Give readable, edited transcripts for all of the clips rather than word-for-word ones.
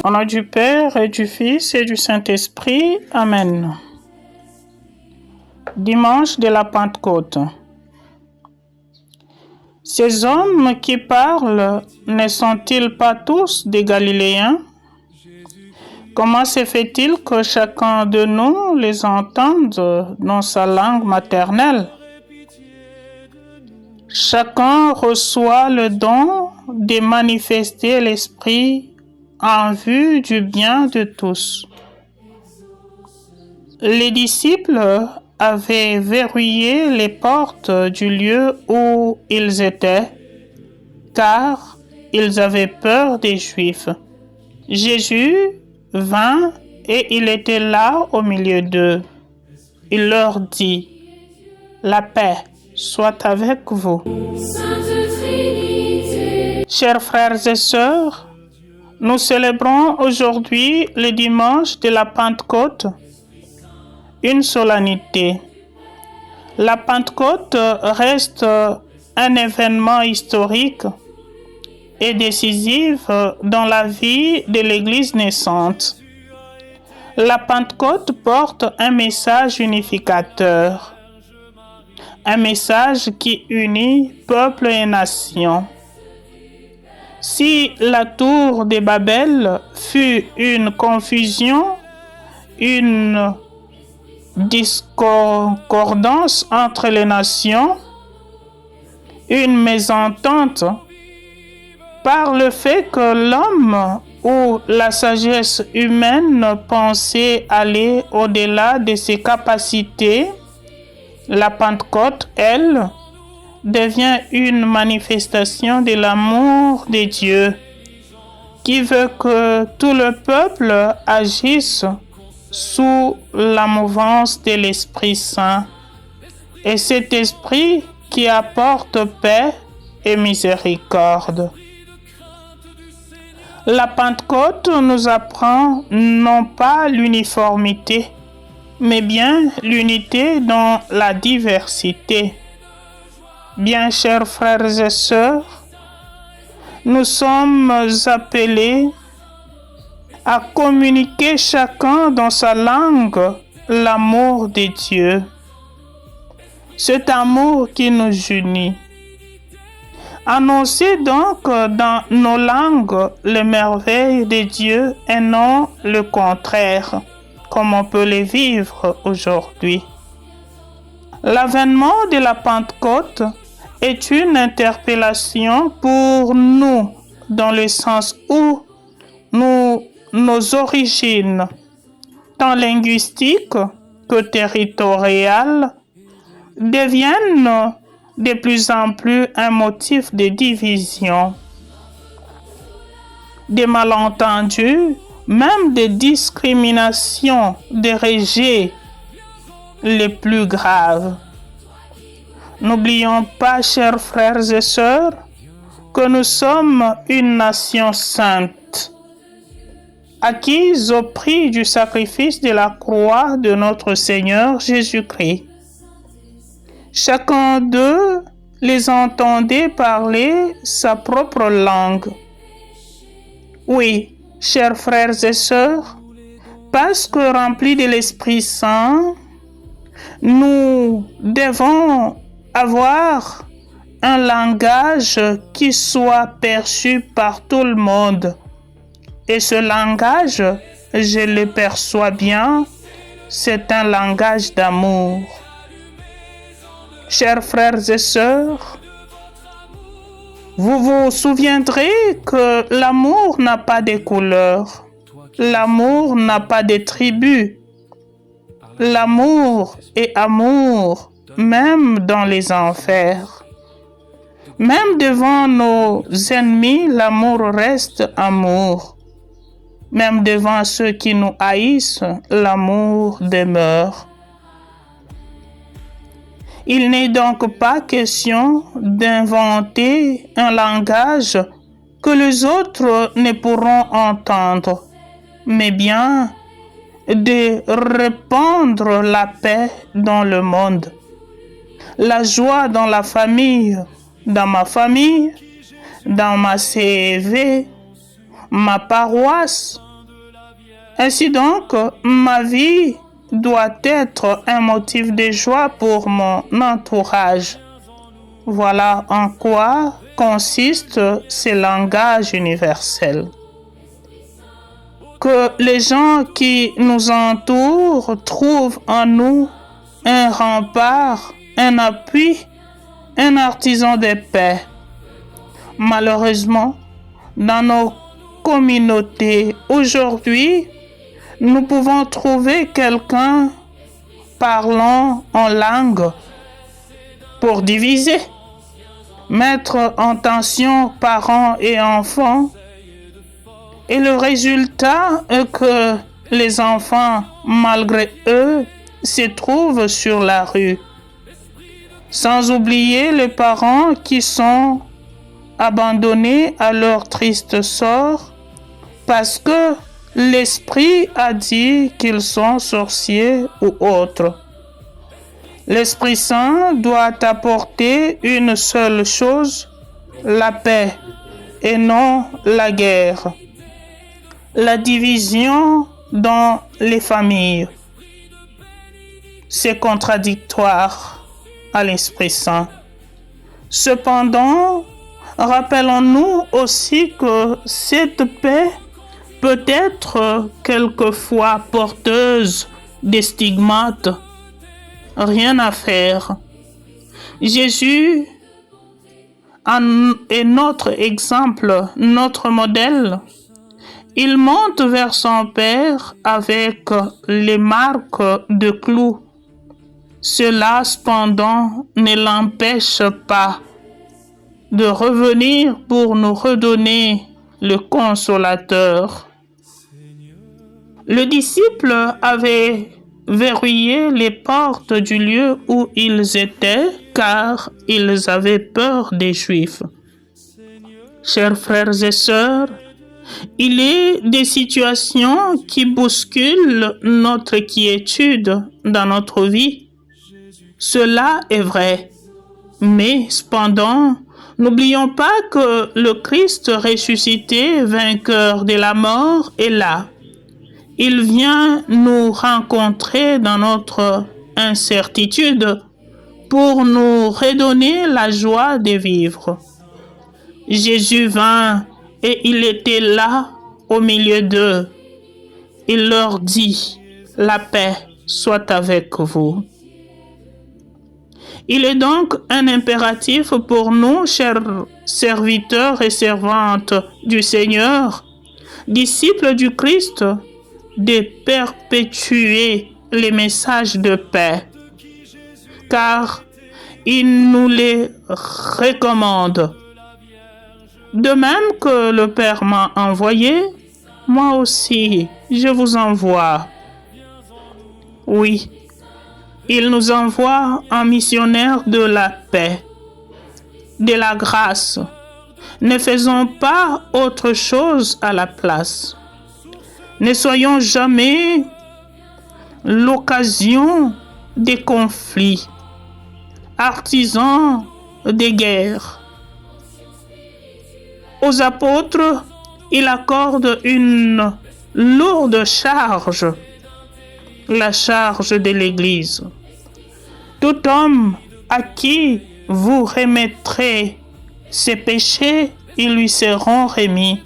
Au nom du Père et du Fils et du Saint-Esprit. Amen. Dimanche de la Pentecôte. Ces hommes qui parlent ne sont-ils pas tous des Galiléens? Comment se fait-il que chacun de nous les entende dans sa langue maternelle? Chacun reçoit le don de manifester l'Esprit en vue du bien de tous. Les disciples avaient verrouillé les portes du lieu où ils étaient, car ils avaient peur des Juifs. Jésus vint et il était là au milieu d'eux. Il leur dit: « La paix soit avec vous. » Chers frères et sœurs, nous célébrons aujourd'hui le dimanche de la Pentecôte, une solennité. La Pentecôte reste un événement historique et décisif dans la vie de l'Église naissante. La Pentecôte porte un message unificateur, un message qui unit peuple et nation. Si la tour de Babel fut une confusion, une discordance entre les nations, une mésentente, par le fait que l'homme ou la sagesse humaine pensait aller au-delà de ses capacités, la Pentecôte, elle, devient une manifestation de l'amour de Dieu qui veut que tout le peuple agisse sous la mouvance de l'Esprit Saint. Et cet Esprit qui apporte paix et miséricorde. La Pentecôte nous apprend non pas l'uniformité, mais bien l'unité dans la diversité. Bien chers frères et sœurs, nous sommes appelés à communiquer chacun dans sa langue l'amour de Dieu. Cet amour qui nous unit. Annoncez donc dans nos langues les merveilles de Dieu et non le contraire, comme on peut les vivre aujourd'hui. L'avènement de la Pentecôte est une interpellation pour nous, dans le sens où nos origines, tant linguistiques que territoriales, deviennent de plus en plus un motif de division, de malentendus, même de discrimination, de rejet les plus graves. N'oublions pas, chers frères et sœurs, que nous sommes une nation sainte, acquise au prix du sacrifice de la croix de notre Seigneur Jésus-Christ. Chacun d'eux les entendait parler sa propre langue. Oui, chers frères et sœurs, parce que remplis de l'Esprit Saint, nous devons avoir un langage qui soit perçu par tout le monde. Et ce langage, je le perçois bien, c'est un langage d'amour. Chers frères et sœurs, vous vous souviendrez que l'amour n'a pas de couleur, l'amour n'a pas de tribu. L'amour est amour, même dans les enfers. Même devant nos ennemis, l'amour reste amour. Même devant ceux qui nous haïssent, l'amour demeure. Il n'est donc pas question d'inventer un langage que les autres ne pourront entendre, mais bien de répandre la paix dans le monde, la joie dans la famille, dans ma famille, dans ma CV, ma paroisse, Ainsi donc, ma vie doit être un motif de joie pour mon entourage. Voilà en quoi consiste ce langage universel. Que les gens qui nous entourent trouvent en nous un rempart, un appui, un artisan de paix. Malheureusement, dans nos communautés aujourd'hui, nous pouvons trouver quelqu'un parlant en langue pour diviser, mettre en tension parents et enfants. Et le résultat est que les enfants, malgré eux, se trouvent sur la rue. Sans oublier les parents qui sont abandonnés à leur triste sort parce que l'esprit a dit qu'ils sont sorciers ou autres. L'Esprit Saint doit apporter une seule chose, la paix, et non la guerre. La division dans les familles, c'est contradictoire à l'Esprit Saint. Cependant, rappelons-nous aussi que cette paix peut être quelquefois porteuse de stigmates. Rien à faire. Jésus est notre exemple, notre modèle. Il monte vers son Père avec les marques de clous. Cela, cependant, ne l'empêche pas de revenir pour nous redonner le Consolateur. Le disciple avait verrouillé les portes du lieu où ils étaient car ils avaient peur des Juifs. Chers frères et sœurs, il est des situations qui bousculent notre quiétude dans notre vie. Cela est vrai. Mais cependant, n'oublions pas que le Christ ressuscité, vainqueur de la mort, est là. Il vient nous rencontrer dans notre incertitude pour nous redonner la joie de vivre. Jésus vint et il était là au milieu d'eux. Il leur dit, la paix soit avec vous. Il est donc un impératif pour nous, chers serviteurs et servantes du Seigneur, disciples du Christ, de perpétuer les messages de paix, car il nous les recommande. De même que le Père m'a envoyé, moi aussi, je vous envoie. Oui, il nous envoie un missionnaire de la paix, de la grâce. Ne faisons pas autre chose à la place. Ne soyons jamais l'occasion des conflits, artisans des guerres. Aux apôtres, il accorde une lourde charge, la charge de l'Église. Tout homme à qui vous remettrez ses péchés, ils lui seront remis.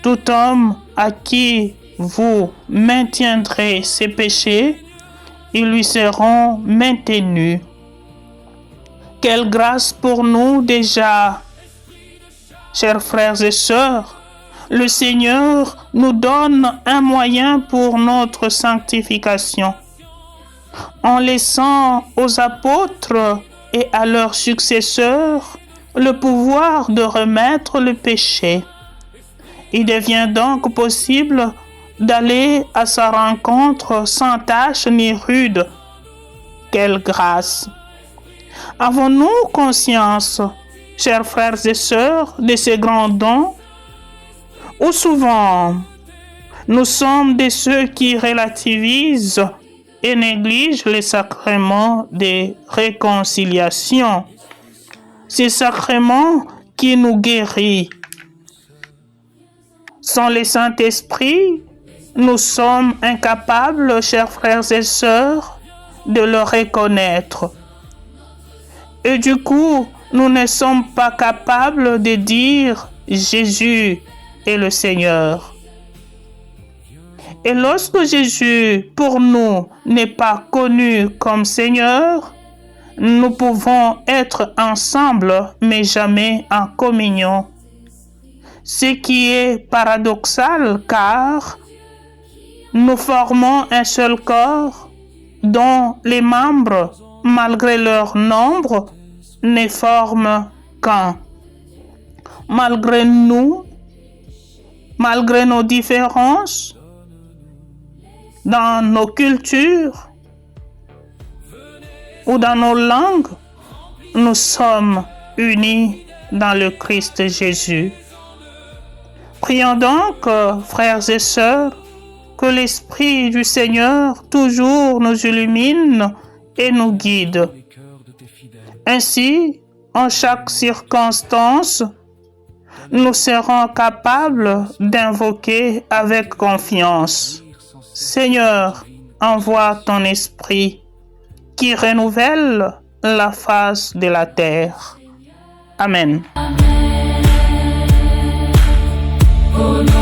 Tout homme à qui vous maintiendrez ses péchés, ils lui seront maintenus. Quelle grâce pour nous déjà, chers frères et sœurs. Le Seigneur nous donne un moyen pour notre sanctification, en laissant aux apôtres et à leurs successeurs le pouvoir de remettre le péché. Il devient donc possible d'aller à sa rencontre sans tache ni rude. Quelle grâce! Avons-nous conscience, chers frères et sœurs, de ces grands dons? Ou souvent, nous sommes de ceux qui relativisent et négligent les sacrements de réconciliation. Ces sacrements qui nous guérissent. Sans le Saint-Esprit, nous sommes incapables, chers frères et sœurs, de le reconnaître. Et du coup, nous ne sommes pas capables de dire Jésus est le Seigneur. Et lorsque Jésus, pour nous, n'est pas connu comme Seigneur, nous pouvons être ensemble, mais jamais en communion. Ce qui est paradoxal, car nous formons un seul corps dont les membres, malgré leur nombre, ne forment qu'un. Malgré nous, malgré nos différences, dans nos cultures ou dans nos langues, nous sommes unis dans le Christ Jésus. Prions donc, frères et sœurs, que l'Esprit du Seigneur toujours nous illumine et nous guide. Ainsi, en chaque circonstance, nous serons capables d'invoquer avec confiance. Seigneur, envoie ton Esprit qui renouvelle la face de la terre. Amen. Amen. Oh,